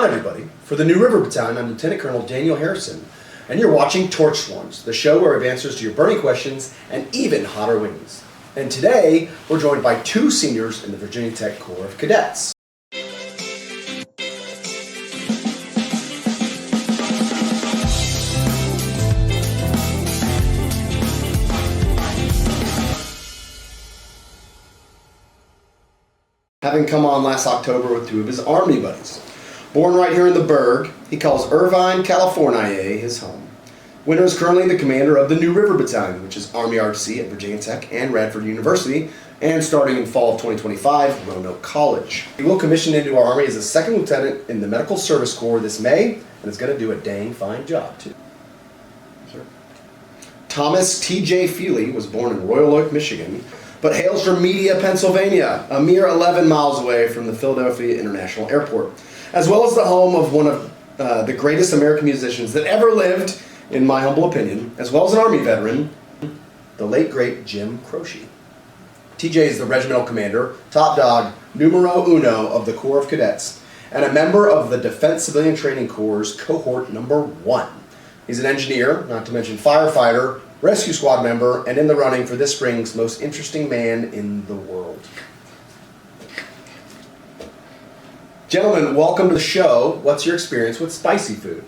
on, everybody. For the New River Battalion, I'm Lieutenant Colonel Daniel Harrison, and you're watching Torch Swarms, the show where we have answers to your burning questions and even hotter wings. And today, we're joined by two seniors in the Virginia Tech Corps of Cadets. Having come on last October with two of his Army buddies. Born right here in the Burgh, he calls Irvine, California his home. Winter is currently the commander of the New River Battalion, which is Army RTC at Virginia Tech and Radford University, and starting in fall of 2025, Roanoke College. He will commission into our Army as a second lieutenant in the Medical Service Corps this May, and is going to do a dang fine job too. Sir. Thomas T.J. Feely was born in Royal Oak, Michigan, but hails from Media, Pennsylvania, a mere 11 miles away from the Philadelphia International Airport, as well as the home of one of the greatest American musicians that ever lived, in my humble opinion, as well as an Army veteran, the late great Jim Croce. TJ is the regimental commander, top dog, numero uno of the Corps of Cadets, and a member of the Defense Civilian Training Corps' cohort number 1. He's an engineer, not to mention firefighter, rescue squad member, and in the running for this spring's most interesting man in the world. Gentlemen, welcome to the show. What's your experience with spicy food?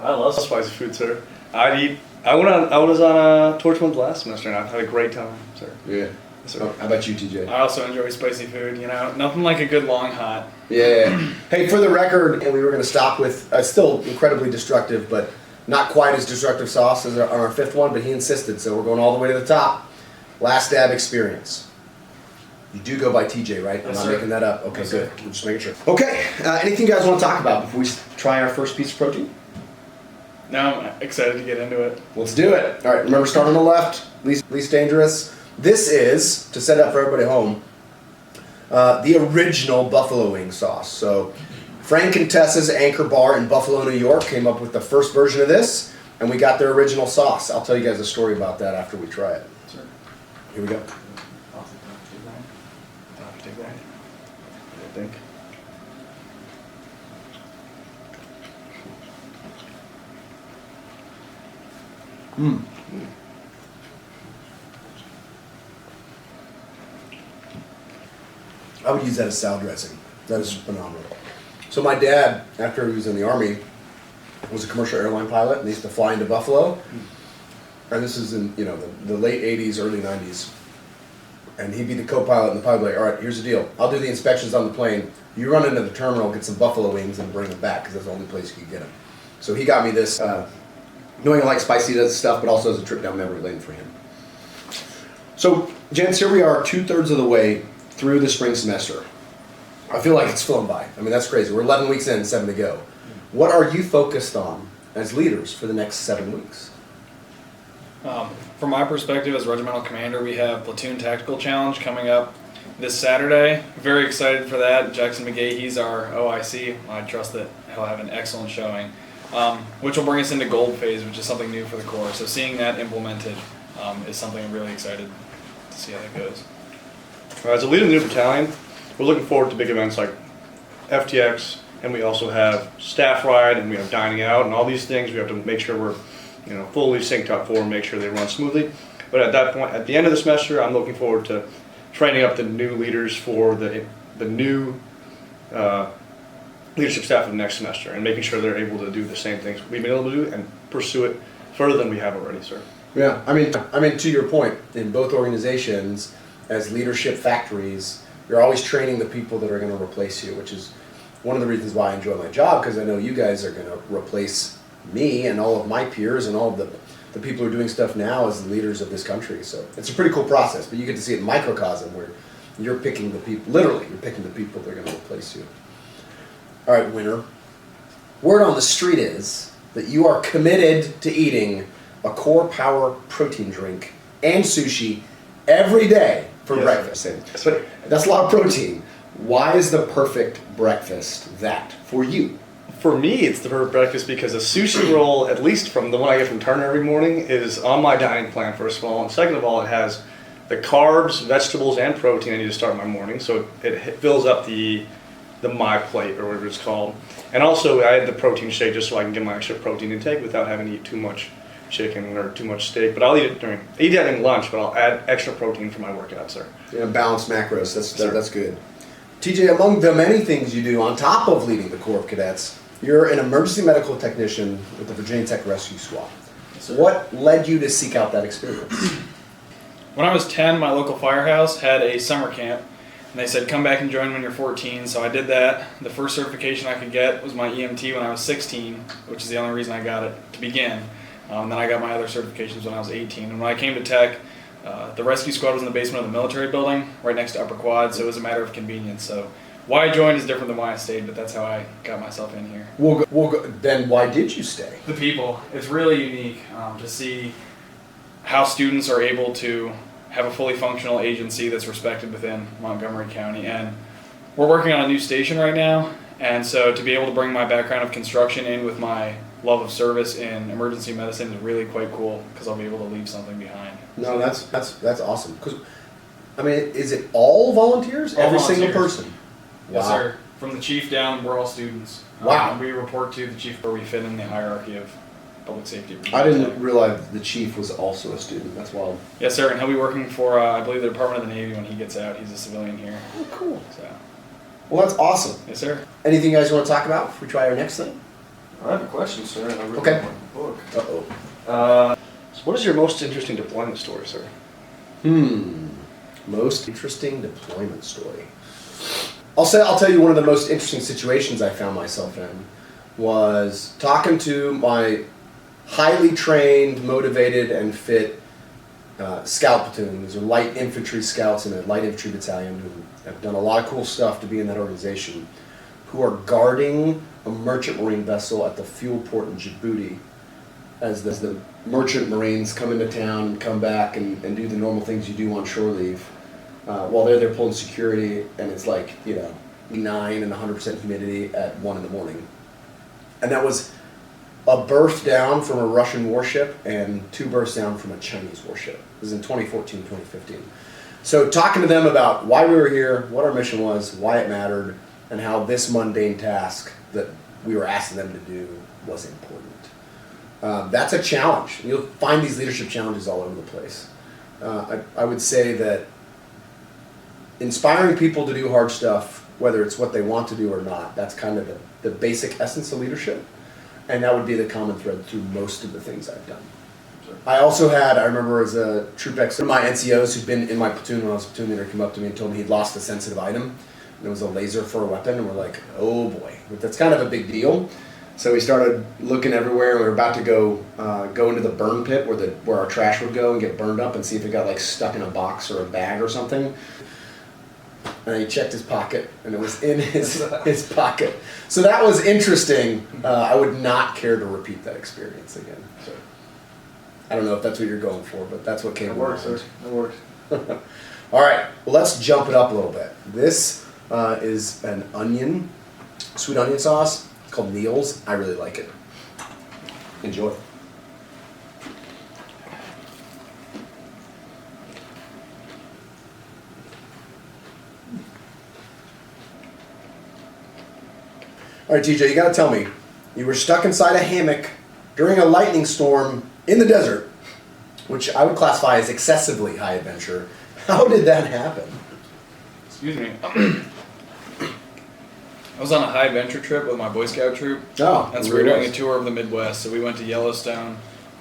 I love spicy food, sir. I was on a Torchwood last semester and I had a great time, sir. Yeah. Yes, sir. Oh, how about you, TJ? I also enjoy spicy food, you know, nothing like a good long hot. Yeah. Hey, for the record, we were going to stop with still incredibly destructive, but not quite as destructive sauce as on our fifth one, but he insisted, so we're going all the way to the top. Last dab experience. You do go by TJ, right? I'm not making that up. Okay, good. We're just making sure. Okay, anything you guys want to talk about before we try our first piece of protein? Now I'm excited to get into it. Let's do it. All right, remember, start on the left, least dangerous. This is, to set up for everybody at home, the original buffalo wing sauce. So Frank and Tessa's Anchor Bar in Buffalo, New York came up with the first version of this, and we got their original sauce. I'll tell you guys a story about that after we try it. Sure. Here we go. Take that. I think. I would use that as salad dressing. That is phenomenal. So my dad, after he was in the Army, was a commercial airline pilot, and he used to fly into Buffalo. And this is in the late 80s, early 90s. And he'd be the co-pilot, and the pilot would be like, all right, here's the deal. I'll do the inspections on the plane. You run into the terminal, get some buffalo wings, and bring them back, because that's the only place you could get them. So he got me this, knowing I like spicy stuff, but also as a trip down memory lane for him. So, gents, here we are 2/3 of the way through the spring semester. I feel like it's flown by. I mean, that's crazy. We're 11 weeks in, 7 to go. What are you focused on as leaders for the next 7 weeks? From my perspective as regimental commander, we have Platoon Tactical Challenge coming up this Saturday. Very excited for that. Jackson McGay, he's our OIC. I trust that he'll have an excellent showing, which will bring us into gold phase, which is something new for the Corps. So seeing that implemented is something I'm really excited to see how that goes. As a leader of the new battalion, we're looking forward to big events like FTX, and we also have staff ride, and we have dining out, and all these things we have to make sure we're fully synced up for and make sure they run smoothly. But at that point, at the end of the semester, I'm looking forward to training up the new leaders for the new leadership staff of the next semester, and making sure they're able to do the same things we've been able to do and pursue it further than we have already, sir. Yeah, I mean, to your point, in both organizations, as leadership factories, you're always training the people that are going to replace you, which is one of the reasons why I enjoy my job, because I know you guys are going to replace me and all of my peers and all of the people who are doing stuff now as the leaders of this country. So it's a pretty cool process, but you get to see it in microcosm where you're picking the people, literally, you're picking the people that are going to replace you. All right, Winter. Word on the street is that you are committed to eating a Core Power protein drink and sushi every day for breakfast. That's a lot of protein. Why is the perfect breakfast that for you? For me, it's the perfect breakfast because a sushi roll, at least from the one I get from Turner every morning, is on my dining plan, first of all. And second of all, it has the carbs, vegetables, and protein I need to start my morning. So it fills up the the My Plate or whatever it's called. And also I had the protein shake just so I can get my extra protein intake without having to eat too much chicken or too much steak. But I'll eat it eat that in lunch, but I'll add extra protein for my workouts, sir. Yeah, balanced macros. That's good. TJ, among the many things you do on top of leading the Corps of Cadets, you're an emergency medical technician with the Virginia Tech Rescue Squad. So what led you to seek out that experience? When I was 10, my local firehouse had a summer camp, and they said, come back and join when you're 14, so I did that. The first certification I could get was my EMT when I was 16, which is the only reason I got it to begin. Then I got my other certifications when I was 18. And when I came to Tech, the rescue squad was in the basement of the military building, right next to Upper Quad, so it was a matter of convenience. So why I joined is different than why I stayed, but that's how I got myself in here. Then why did you stay? The people. It's really unique to see how students are able to have a fully functional agency that's respected within Montgomery County. And we're working on a new station right now, and so to be able to bring my background of construction in with my love of service in emergency medicine is really quite cool because I'll be able to leave something behind. No, that's awesome. Because, I mean, is it all volunteers? All Every volunteers. single person? Yes, Wow. sir. From the chief down, we're all students. Wow. We report to the chief where we fit in the hierarchy of public safety. I didn't realize the chief was also a student. That's wild. Yes, sir. And he'll be working for, I believe, the Department of the Navy when he gets out. He's a civilian here. Oh, cool. So, Well, that's awesome. yes, sir. Anything you guys want to talk about before we try our next thing? I have a question, sir. I read Okay. my book. Uh-oh. So what is your most interesting deployment story, sir? Most interesting deployment story. I'll tell you one of the most interesting situations I found myself in was talking to my highly trained, motivated, and fit scout platoon. These are light infantry scouts in a light infantry battalion who have done a lot of cool stuff to be in that organization, who are guarding a merchant marine vessel at the fuel port in Djibouti as the merchant marines come into town and come back and do the normal things you do on shore leave. While they're there pulling security, and it's like, 9 and 100% humidity at 1 in the morning. And that was a berth down from a Russian warship and 2 berths down from a Chinese warship. It was in 2014, 2015. So talking to them about why we were here, what our mission was, why it mattered, and how this mundane task that we were asking them to do was important. That's a challenge. You'll find these leadership challenges all over the place. I would say that inspiring people to do hard stuff, whether it's what they want to do or not, that's kind of the basic essence of leadership. And that would be the common thread through most of the things I've done. I also I remember as a troop expert, my NCOs who'd been in my platoon when I was a platoon leader came up to me and told me he'd lost a sensitive item. And it was a laser for a weapon, and we're like, oh boy. But that's kind of a big deal. So we started looking everywhere, and we were about to go into the burn pit where our trash would go and get burned up and see if it got like stuck in a box or a bag or something. And he checked his pocket, and it was in his pocket. So that was interesting. I would not care to repeat that experience again. So I don't know if that's what you're going for, but that's what came to mind. Sir. That works. All right, well, let's jump it up a little bit. This is an sweet onion sauce. It's called Neil's. I really like it. Enjoy. All right, TJ, you got to tell me, you were stuck inside a hammock during a lightning storm in the desert, which I would classify as excessively high adventure. How did that happen? Excuse me. I was on a high adventure trip with my Boy Scout troop. Oh, and so we were doing a tour of the Midwest. So we went to Yellowstone,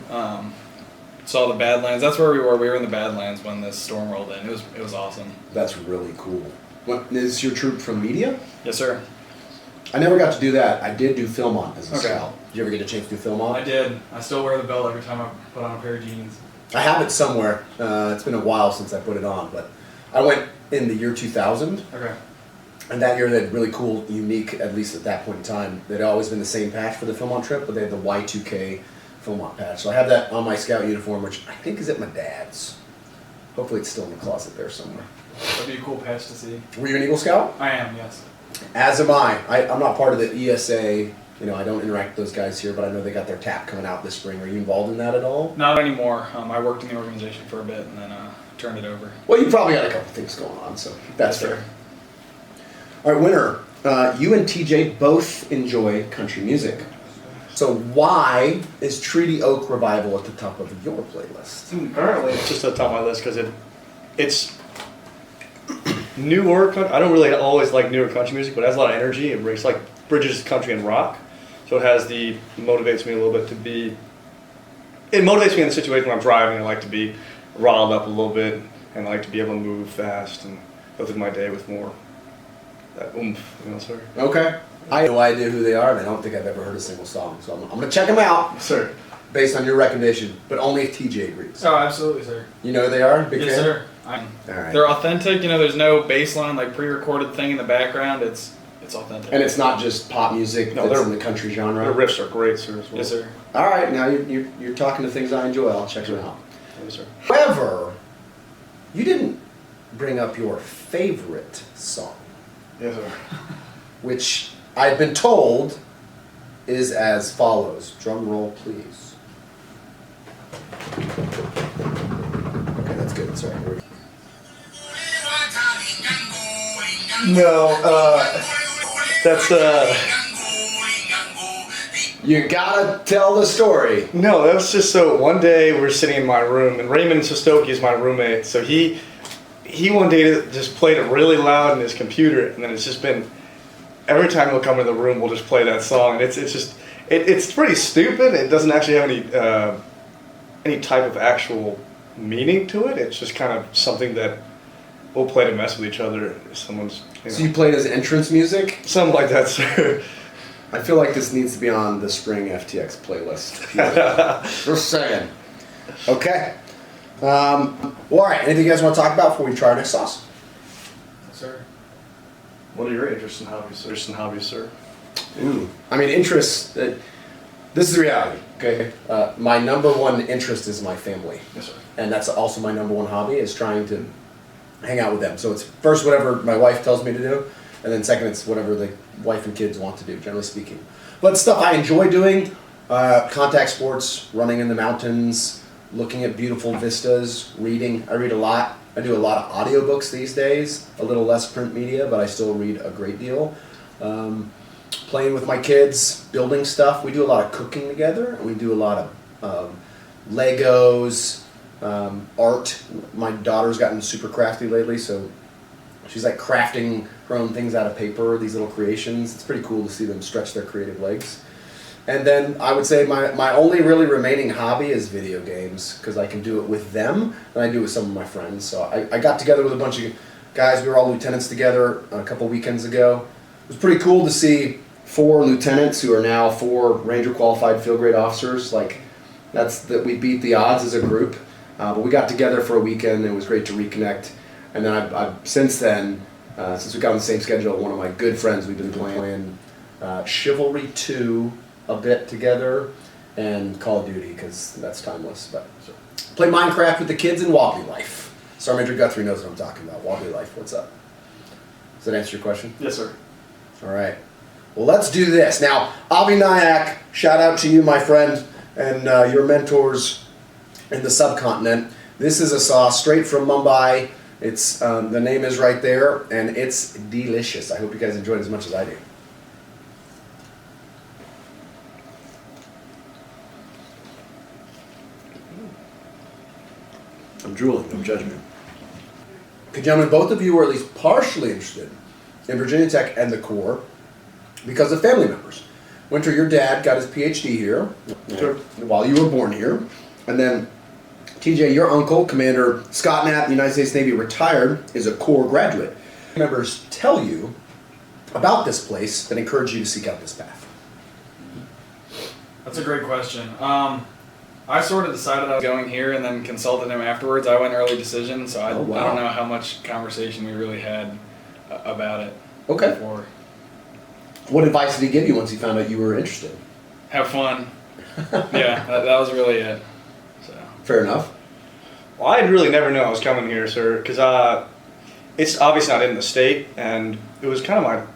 saw the Badlands. That's where we were. We were in the Badlands when this storm rolled in. It was awesome. That's really cool. What, is your troop from media? Yes, sir. I never got to do that. I did do film on as a Okay. scout. Did you ever get a chance to do film on? I did. I still wear the belt every time I put on a pair of jeans. I have it somewhere. It's been a while since I put it on, but I went in the year 2000. Okay. And that year they had really cool, unique, at least at that point in time, they'd always been the same patch for the film on trip, but they had the Y2K film on patch. So I have that on my scout uniform, which I think is at my dad's. Hopefully it's still in the closet there somewhere. That'd be a cool patch to see. Were you an Eagle Scout? I am, yes. As am I. I'm not part of the ESA. I don't interact with those guys here, but I know they got their TAP coming out this spring. Are you involved in that at all? Not anymore. I worked in the organization for a bit and then turned it over. Well, you probably got a couple things going on, so that's Yes, fair. sir. All right, Winter, you and TJ both enjoy country music. So why is Treaty Oak Revival at the top of your playlist? Currently, it's just at the top of my list because it's newer. I don't really always like newer country music, but it has a lot of energy. It breaks like bridges country and rock, so it motivates me a little bit to be. It motivates me in the situation when I'm driving. I like to be riled up a little bit, and I like to be able to move fast and go through my day with more that oomph, sir. Okay. I have no idea who they are, and I don't think I've ever heard a single song. So I'm going to check them out, Sir. based on your recommendation, but only if TJ agrees. Oh, absolutely, sir. You know who they are? Big Yes, fan? sir. All right. They're authentic. There's no bass line, like pre-recorded thing in the background. It's authentic. And it's not just pop music No, that's they're- in the country genre? The riffs are great, sir, as well. Yes, sir. All right, now you're talking to things I enjoy. I'll check them out. Yes, sir. However, you didn't bring up your favorite song, Yes, sir. which I've been told is as follows. Drum roll, please. Okay, that's good. Sorry. No, that's You gotta tell the story. No, that was just so. One day we were sitting in my room, and Raymond Sostoki is my roommate. So he one day just played it really loud in his computer, and then it's just been every time he'll come into the room, we'll just play that song. And it's pretty stupid. It doesn't actually have any type of actual meaning to it. It's just kind of something that we'll play to mess with each other. If someone's So you played as entrance music? something like that, sir. I feel like this needs to be on the spring FTX playlist. Just saying. Okay. Well, all right. Anything you guys want to talk about before we try our next sauce? Yes, sir. What are your interests and hobbies, sir? Ooh. I mean, interests. This is the reality. Okay. My number one interest is my family, Yes, sir. and that's also my number one hobby is trying to hang out with them. So it's first whatever my wife tells me to do, and then second it's whatever the wife and kids want to do, generally speaking. But stuff I enjoy doing, contact sports, running in the mountains, looking at beautiful vistas, reading. I read a lot. I do a lot of audiobooks these days, a little less print media, but I still read a great deal. Playing with my kids, building stuff. We do a lot of cooking together. We do a lot of Legos, art. My daughter's gotten super crafty lately, so she's like crafting her own things out of paper, these little creations. It's pretty cool to see them stretch their creative legs. And then I would say my only really remaining hobby is video games, because I can do it with them and I do it with some of my friends. So I got together with a bunch of guys. We were all lieutenants together a couple weekends ago. It was pretty cool to see 4 lieutenants who are now 4 Ranger qualified field grade officers. Like that we beat the odds as a group. But we got together for a weekend. It was great to reconnect. And then I've since then, since we got on the same schedule, one of my good friends, we've been playing Chivalry 2 a bit together, and Call of Duty, because that's timeless. But play Minecraft with the kids and Wobbly Life. Sergeant Major Guthrie knows what I'm talking about. Wobbly Life, what's up? Does that answer your question? Yes, sir. All right. Well, let's do this. Now, Avi Nayak, shout out to you, my friend, and your mentors in the subcontinent. This is a sauce straight from Mumbai. It's the name is right there, and it's delicious. I hope you guys enjoyed it as much as I do. I'm drooling, no judgment. Okay, gentlemen, both of you were at least partially interested in Virginia Tech and the Corps because of family members. Winter, your dad got his PhD here while you were born here, and then TJ, your uncle, Commander Scott Knapp, the United States Navy, retired, is a Corps graduate. Members tell you about this place that encourage you to seek out this path. That's a great question. I sort of decided I was going here and then consulted him afterwards. I went early decision, so I Oh, wow. I don't know how much conversation we really had about it. Okay. Before. What advice did he give you once he found out you were interested? Have fun. Yeah, that was really it. So. Fair enough. Well, I'd really never known I was coming here, sir, because it's obviously not in the state, and it was kind of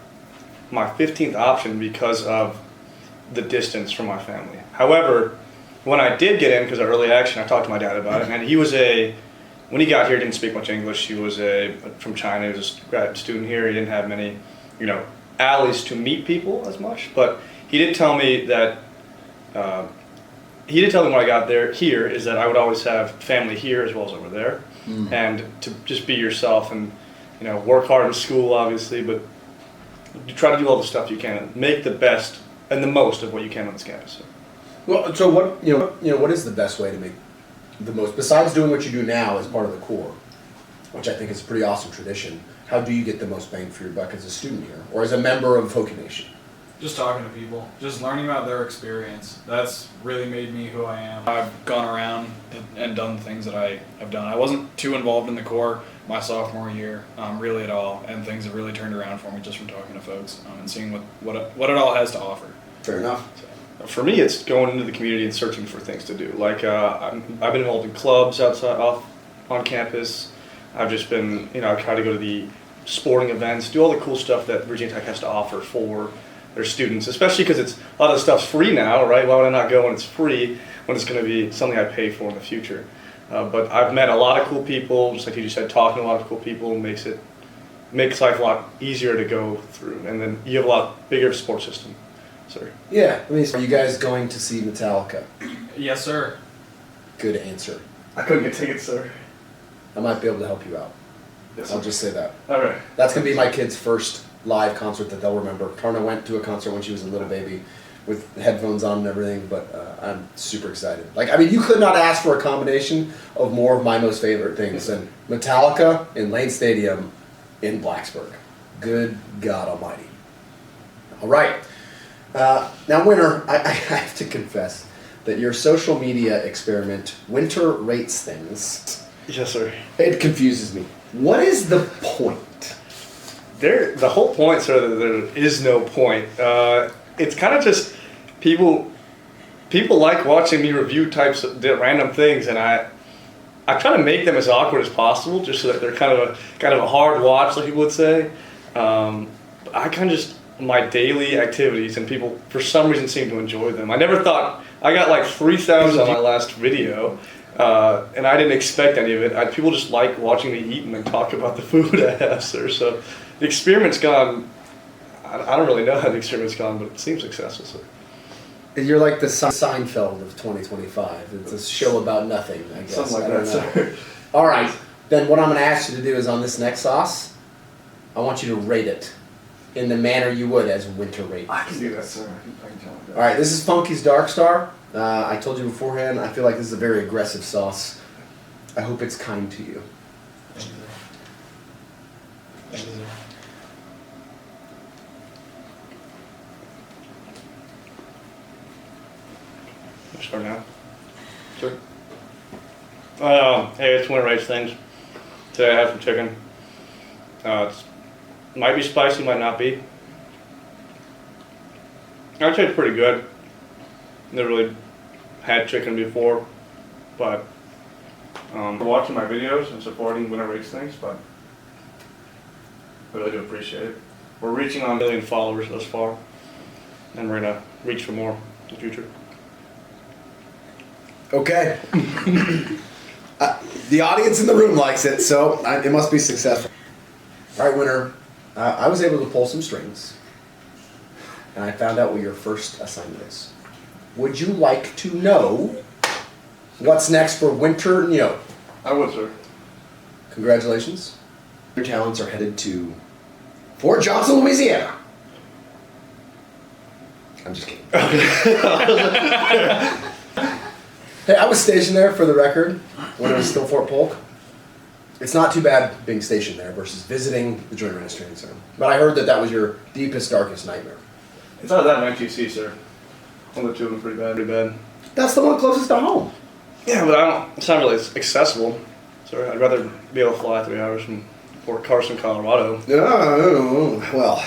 my 15th option because of the distance from my family. However, when I did get in, because of early action, I talked to my dad about it, and he was when he got here, he didn't speak much English. He was from China. He was a grad student here. He didn't have many, alleys to meet people as much, but he did tell me that when I got here is that I would always have family here as well as over there, and to just be yourself and work hard in school obviously, but you try to do all the stuff you can, make the best and the most of what you can on this campus. Well, so what what is the best way to make the most, besides doing what you do now as part of the Corps, which I think is a pretty awesome tradition? How do you get the most bang for your buck as a student here, or as a member of Hokie Nation? Just talking to people, just learning about their experience. That's really made me who I am. I've gone around and done things that I have done. I wasn't too involved in the Corps my sophomore year, really at all, and things have really turned around for me just from talking to folks and seeing what it all has to offer. Fair enough. So, for me, it's going into the community and searching for things to do. Like I've been involved in clubs on campus. I've just been, I try to go to the sporting events, do all the cool stuff that Virginia Tech has to offer for their students, especially because a lot of the stuff's free now, right? Why would I not go when it's free, when it's going to be something I pay for in the future? But I've met a lot of cool people, just like you just said, talking to a lot of cool people makes life a lot easier to go through, and then you have a lot bigger support system. Sir. Yeah, are you guys going to see Metallica? Yes, sir. Good answer. I couldn't get tickets, sir. I might be able to help you out. Yes, I'll just say that. All right. That's going to be my kid's first live concert that they'll remember. Tarna went to a concert when she was a little baby with headphones on and everything, but I'm super excited. You could not ask for a combination of more of my most favorite things than Metallica in Lane Stadium in Blacksburg. Good God Almighty. All right. Now, Winter, I have to confess that your social media experiment, Winter Rates Things, Yes, sir. it confuses me. What is the point? The whole point, sir, that there is no point. It's kind of just people like watching me review types of random things, and I try to make them as awkward as possible, just so that they're kind of a hard watch, like people would say. I kind of just my daily activities, and people for some reason seem to enjoy them. I never thought I got like 3,000 on my last video. And I didn't expect any of it. People just like watching me eat and then talk about the food I have, sir. So the experiment's gone. I don't really know how the experiment's gone, but it seems successful, sir. You're like the Seinfeld of 2025. It's a show about nothing, I guess. Something like I don't that, know. sir. All right. Then what I'm going to ask you to do is on this next sauce, I want you to rate it in the manner you would as Winter Rate. I can do that, sir. I can tell you that. All right. This is Funky's Dark Star. I told you beforehand, I feel like this is a very aggressive sauce. I hope it's kind to you. Thank you, sir. Thank you, sir. Start now. Sure. Hey, it's Winter Rates Things. Today I have some chicken. It might be spicy, might not be. I'd say it's pretty good. Never really had chicken before, but for watching my videos and supporting Winter Rates Things, but I really do appreciate it. We're reaching on 1 million followers thus far, and we're gonna reach for more in the future. Okay. The audience in the room likes it, so it must be successful. All right, Winter. I was able to pull some strings, and I found out what your first assignment is. Would you like to know what's next for Winter Niu? I would, sir. Congratulations. Your talents are headed to Fort Johnson, Louisiana. I'm just kidding. Hey, I was stationed there, for the record, when it was still Fort Polk. It's not too bad being stationed there versus visiting the Joint Readiness Training Center. But I heard that that was your deepest, darkest nightmare. It's not that in MTC, sir. One of the two of them pretty bad. That's the one closest to home. Yeah, but it's not really accessible. So I'd rather be able to fly 3 hours from Fort Carson, Colorado. Oh, well,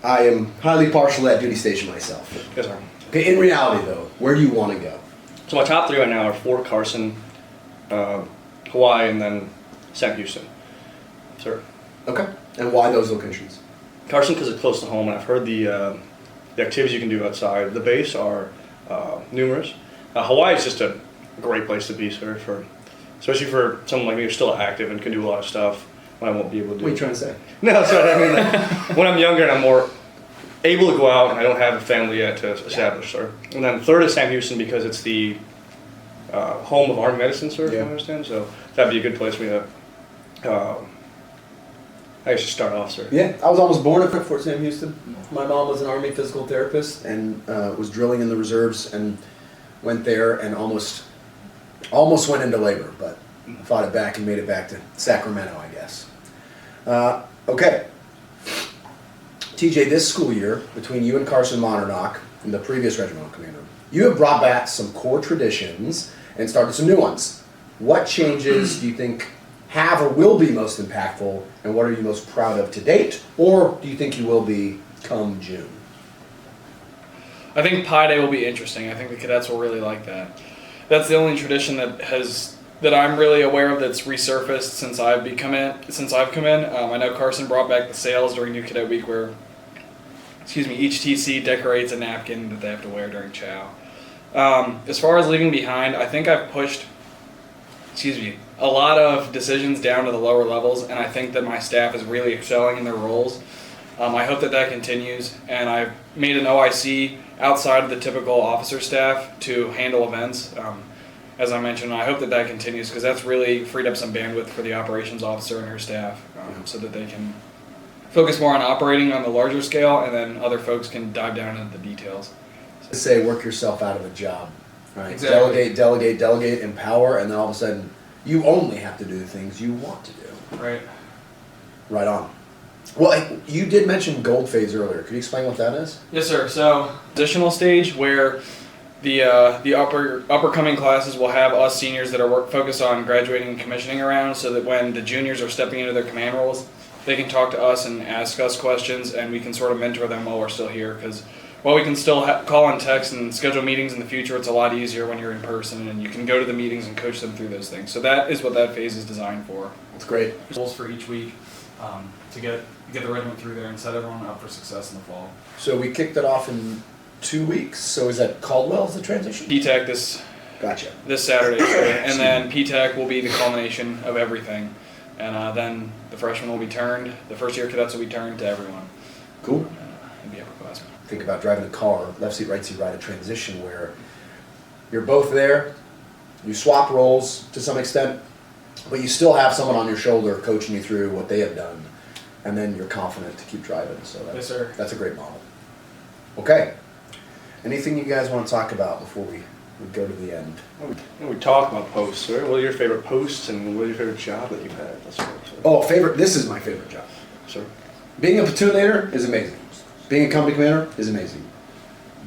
I am highly partial to that duty station myself. Yes, sir. Okay, in reality, though, where do you want to go? So my top 3 right now are Fort Carson, Hawaii, and then Sam Houston. Sir. Okay, and why those locations? Carson because it's close to home, and I've heard the activities you can do outside the base are numerous. Hawaii is just a great place to be, sir, especially for someone like me who's still active and can do a lot of stuff when I won't be able to do. What are you trying to say? No, sorry. I mean, when I'm younger and I'm more able to go out, and I don't have a family yet to establish, sir. And then third is Sam Houston because it's the home of Army medicine, sir, if Yeah. I understand. So that'd be a good place for me to, I should start off, sir. Yeah, I was almost born at Fort Sam Houston. My mom was an Army physical therapist and was drilling in the reserves and went there and almost went into labor, but fought it back and made it back to Sacramento, I guess. Okay. TJ, this school year, between you and Carson Monternock and the previous regimental commander, you have brought back some core traditions and started some new ones. What changes do you think have or will be most impactful, and what are you most proud of to date? Or do you think you will be come June? I think Pi Day will be interesting. I think the cadets will really like that. That's the only tradition that I'm really aware of that's resurfaced since I've come in. I know Carson brought back the sales during New Cadet Week where, each TC decorates a napkin that they have to wear during chow. As far as leaving behind, I think I've pushed, a lot of decisions down to the lower levels, and I think that my staff is really excelling in their roles. I hope that continues, and I've made an OIC outside of the typical officer staff to handle events. As I mentioned, I hope that continues because that's really freed up some bandwidth for the operations officer and her staff so that they can focus more on operating on the larger scale, and then other folks can dive down into the details. Say work yourself out of a job, right? Exactly. Delegate, empower, and then all of a sudden you only have to do the things you want to do. Right. Right on. Well, you did mention gold phase earlier. Could you explain what that is? Yes, sir. So, transitional stage where the upper coming classes will have us seniors that are focused on graduating and commissioning around, so that when the juniors are stepping into their command roles, they can talk to us and ask us questions, and we can sort of mentor them while we're still here. Because while we can still call and text and schedule meetings in the future, it's a lot easier when you're in person, and you can go to the meetings and coach them through those things. So that is what that phase is designed for. That's great. Goals for each week to get the regiment through there and set everyone up for success in the fall. So we kicked it off in 2 weeks. So is that Caldwell's the transition? PTAC Gotcha. this Saturday, and then PTAC will be the culmination of everything. And then the freshmen will be turned, the first year cadets will be turned to everyone. Cool. And be upperclassmen. Think about driving a car, left seat, right seat, ride, a transition where you're both there, you swap roles to some extent, but you still have someone on your shoulder coaching you through what they have done, and then you're confident to keep driving. So Yes, sir. That's a great model. Okay. Anything you guys want to talk about before we go to the end? When we talk about posts, sir, what are your favorite posts and what are your favorite job that you've had? That's what, sir. Oh, favorite. This is my favorite job. Sir. Being a platoon leader is amazing. Being a company commander is amazing.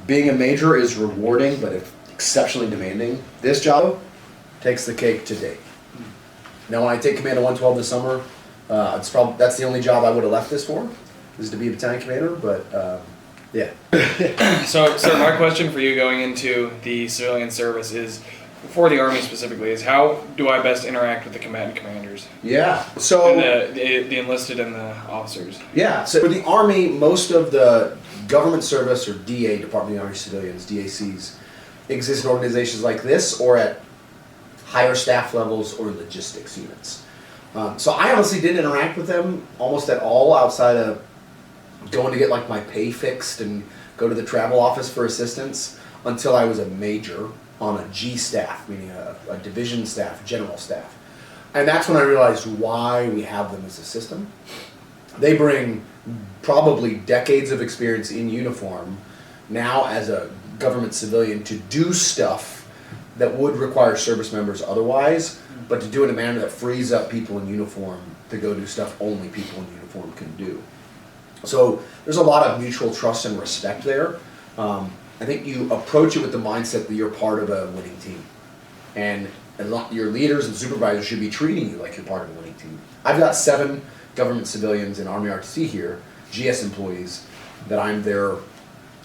Being a major is rewarding, but exceptionally demanding. This job takes the cake to date. Now, when I take command of 112 this summer, that's the only job I would have left this for, is to be a battalion commander. But yeah. So my question for you going into the civilian service is, for the Army specifically, is how do I best interact with the combatant commanders? Yeah. So And the enlisted and the officers. Yeah, so for the Army, most of the government service, or DA, Department of the Army Civilians, DACs, exist in organizations like this or at higher staff levels or logistics units. So I honestly didn't interact with them almost at all outside of going to get like my pay fixed and go to the travel office for assistance until I was a major on a G staff, meaning a division staff, general staff. And that's when I realized why we have them as a system. They bring probably decades of experience in uniform now as a government civilian to do stuff that would require service members otherwise, but to do it in a manner that frees up people in uniform to go do stuff only people in uniform can do. So there's a lot of mutual trust and respect there. I think you approach it with the mindset that you're part of a winning team. And your leaders and supervisors should be treating you like you're part of a winning team. I've got 7 government civilians in Army RTC here, GS employees, that I'm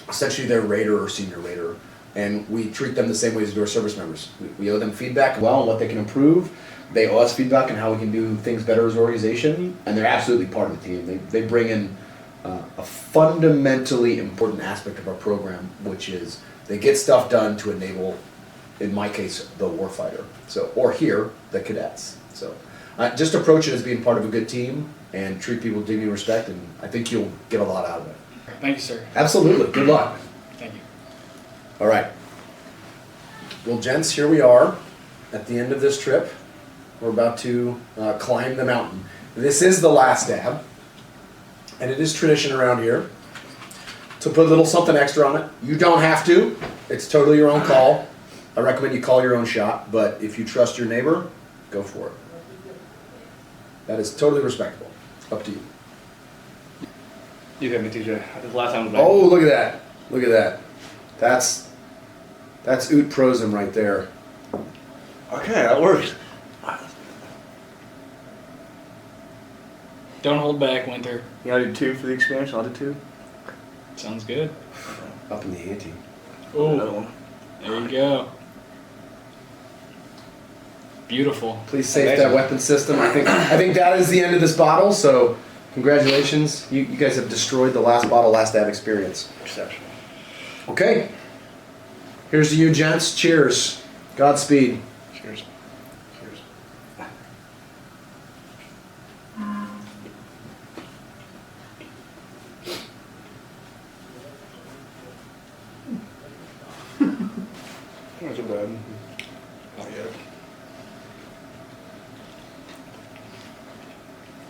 essentially their raider or senior raider. And we treat them the same way as we do our service members. We owe them feedback on what they can improve. They owe us feedback on how we can do things better as an organization. And they're absolutely part of the team. They bring in a fundamentally important aspect of our program, which is they get stuff done to enable, in my case, the warfighter. Or here, the cadets. So just approach it as being part of a good team and treat people with dignity and respect, and I think you'll get a lot out of it. Thank you, sir. Absolutely. Good luck. Thank you. All right. Well, gents, here we are at the end of this trip. We're about to climb the mountain. This is the last dab, and it is tradition around here to put a little something extra on it. You don't have to. It's totally your own call. I recommend you call your own shot, but if you trust your neighbor, go for it. That is totally respectable. Up to you. You hit me, TJ. I did the last time. I was Oh, look at that. Look at that. That's Oot Prosum right there. okay, that worked. Don't hold back, Winter. You want to do 2 for the experience? I'll do 2. Sounds good. Up in the ante. Another one. There you go. Beautiful. Please save Amazing. that weapon system. I think that is the end of this bottle, so congratulations. You guys have destroyed the last bottle, last dab experience. Exceptional. Okay. Here's to you, gents. Cheers. Godspeed. Cheers. Cheers. Not so bad. Not yet.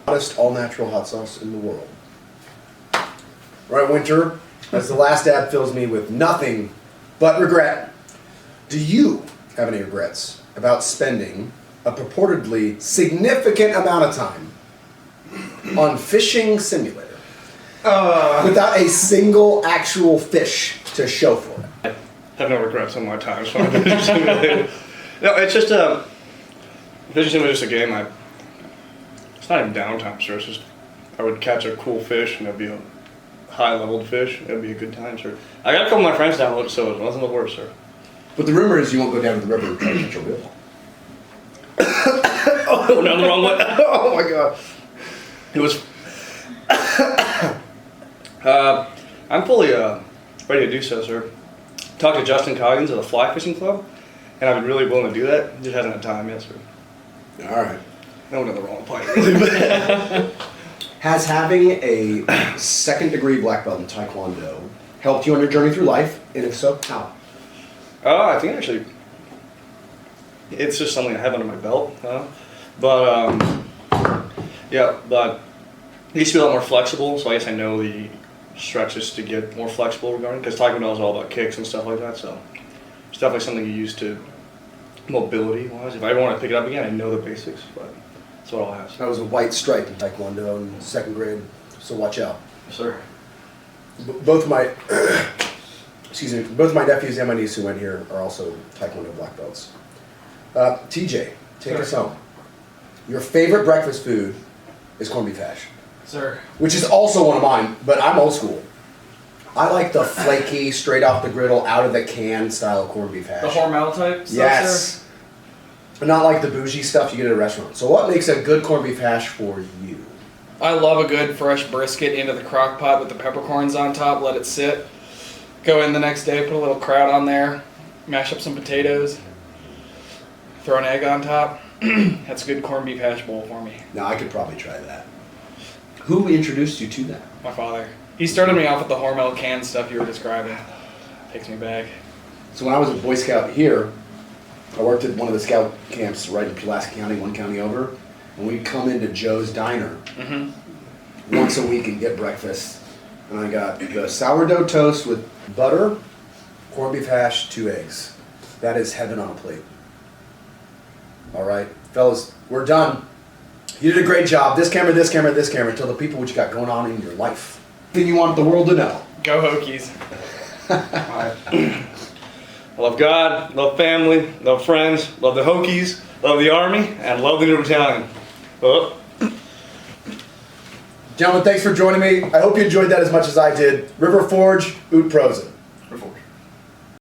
Hottest all-natural hot sauce in the world. Right, Winter, as the last dab fills me with nothing but regret. Do you have any regrets about spending a purportedly significant amount of time on Fishing Simulator without a single actual fish to show for it? I have no regrets on my time spent on Fishing Simulator. No, it's just Fishing Simulator is just a game. It's not even downtime, sir. It's just I would catch a cool fish and it'd be a high-leveled fish. It'd be a good time, sir. I got a couple of my friends download, so it wasn't the worst, sir. But the rumor is you won't go down to the river and try to catch a reel. Oh, no, the wrong way. Oh my god. It was. I'm fully ready to do so, sir. Talked to Justin Coggins of the Fly Fishing Club, and I've been really willing to do that. He just hasn't had time yet, sir. All right. No one in the wrong place. Has having a second-degree black belt in Taekwondo helped you on your journey through life? And if so, how? I think actually, it's just something I have under my belt. Yeah, but it used to be a lot more flexible, so I guess I know the stretches to get more flexible regarding, because Taekwondo is all about kicks and stuff like that, so it's definitely something you use to mobility-wise. If I ever want to pick it up again, I know the basics, but that's what I'll have. I was a white stripe in Taekwondo in second grade, so watch out. Yes, sir. Both my both my nephews and my niece who went here are also Taekwondo black belts. TJ, take us home. Your favorite breakfast food is corned beef hash, Sir. which is also one of mine, but I'm old school. I like the flaky, straight off the griddle, out of the can style of corned beef hash. The Hormel type stuff, Yes. But not like the bougie stuff you get at a restaurant. So what makes a good corned beef hash for you? I love a good fresh brisket into the crock pot with the peppercorns on top, let it sit. Go in the next day, put a little kraut on there, mash up some potatoes, throw an egg on top. That's a good corned beef hash bowl for me. Now I could probably try that. Who introduced you to that? My father. He started me off with the Hormel canned stuff you were describing. Takes me back. So when I was a Boy Scout here, I worked at one of the scout camps right in Pulaski County, one county over, and we'd come into Joe's Diner once a week and get breakfast. And I got the sourdough toast with butter, corned beef hash, 2 eggs. That is heaven on a plate. All right, fellas, we're done. You did a great job. This camera, this camera, this camera. Tell the people what you got going on in your life. Thing you want the world to know. Go Hokies. I love God, love family, love friends, love the Hokies, love the Army, and love the new battalion. Oh. Gentlemen, thanks for joining me. I hope you enjoyed that as much as I did. River Forge, Oot Prosa.